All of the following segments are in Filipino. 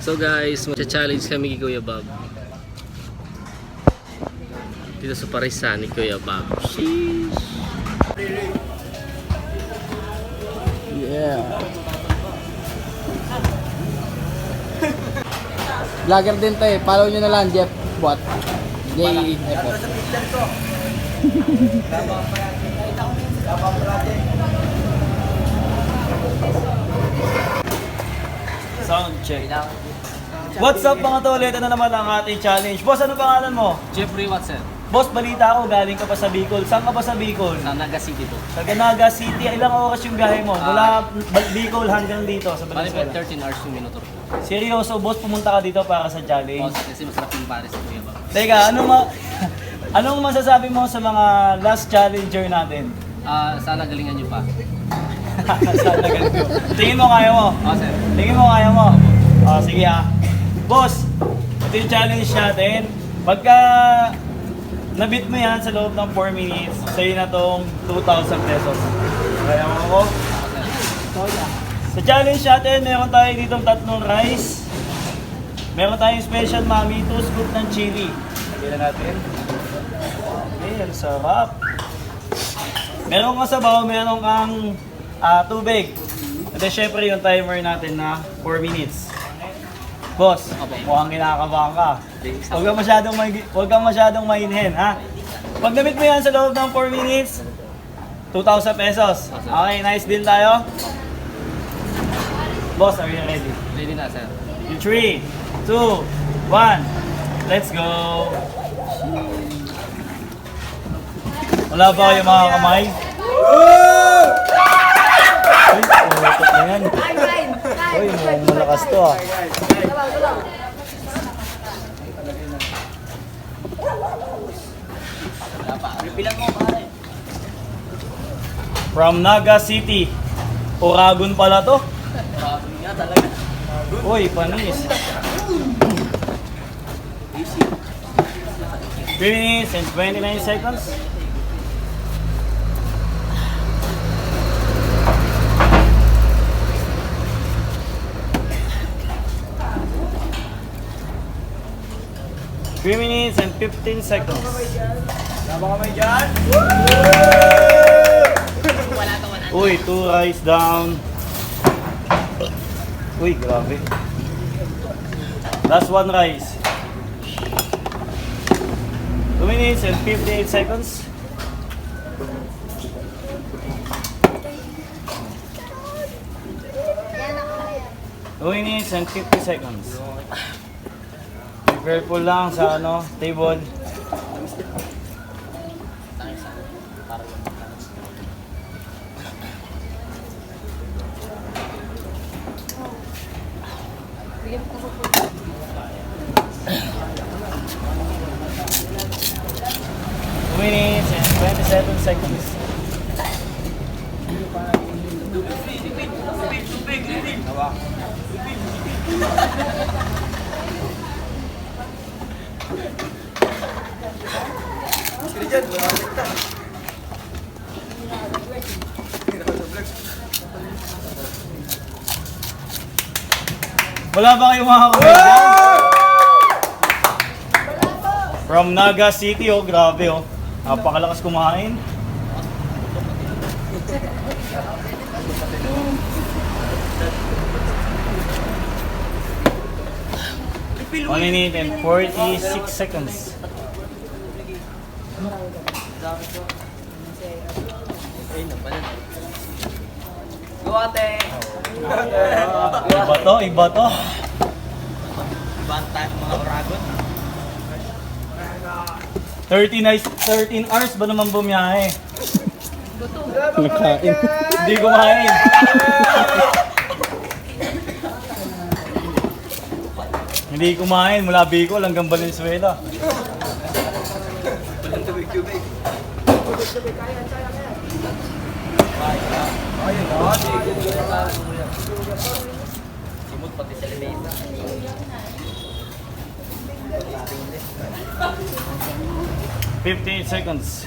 So guys, magcha-challenge kami kay Kuya Bob. Dito sa Parisan ni Kuya Bob. Sheesh! Yeah. Vlogger din to eh. Follow nyo na lang, Jeff What? J-E-F-O. Sound check. What's up mga tol? Ito na naman ang ating challenge. Boss, ano pangalan mo? Jeffrey Watson, Boss, balita ako, galing ka pa sa Bicol. Saan ka pa sa Bicol? sa Naga City to. Sa Naga City. Ilang oras yung biyahe mo? Mula Bicol hanggang dito sa Bali Valenzuela. 13 hours yung minutor. Seryoso, boss, pumunta ka dito para sa challenge. Kasi masarap yung pares sa Kuya Bob. Teka, anong masasabi mo sa mga last challenger natin? Sana galingan nyo pa. Sana ganito. Tingin mo kaya mo? Sir. Tingin mo kaya mo? Sige Boss, ito yung challenge natin. Pagka nabit mo yan sa loob ng 4 minutes, sa'yo na tong 2,000 pesos. Kaya mo ako? Sa challenge natin, meron tayo ditong tatlong rice. Meron tayong special mami, 2 scoop ng chili. Lagyan na natin. Okay, ang sarap. Meron kang sabaw, meron kang tubig. At then, syempre yung timer natin na 4 minutes. Boss, mukhang kinakabahan ka. Huwag kang masyadong mainhin, ha? Pag nabit mo yan sa loob ng 4 minutes, 2,000 pesos. Okay, nice deal tayo. Boss, are you ready? Ready na, sir. In 3, 2, 1, let's go! Wala ba kayo mga kamay? Uy, umutot na yan. Uy, mukhang malakas to From Naga City. Oragon pala to. Oragon nga talaga. Uy, panis. 3 minutes and 29 seconds. Three minutes and 15 seconds. Wala ba kamay dyan? Uy, 2 rice down. Uy, grabe. Last 1 rice. 2 minutes and 58 seconds. Two minutes and 50 seconds. Be careful lang sa table. Minutes and 27 seconds. Wala ba kayong mga kamay? From Naga City, grabe napakalakas kumain. One minute and 46 seconds. Guwate! Iba to. Banta ng mga Oragon. 13 hours ba naman bumiyahe? Nakain. Hindi kumain. Hindi kumain mula Bicol hanggang Valenzuela. Simot pati sa Lenesa. 58 seconds.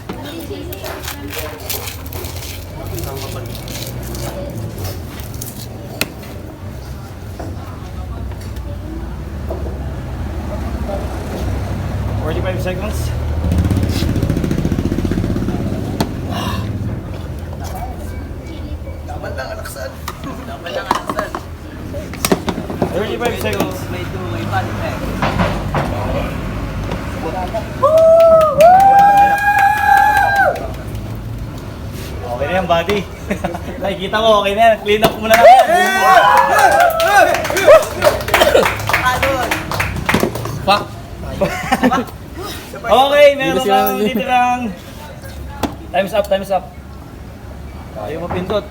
45 seconds. Laban lang, alaksan. Laban lang, alaksan. 35 seconds. May 2, may 1, eh. Okay na yan, buddy. Nakikita ko, okay na yan. Clean up muna natin. Fuck. Okay, meron kang titirang. Time's up, time's up. Ayaw mapindot.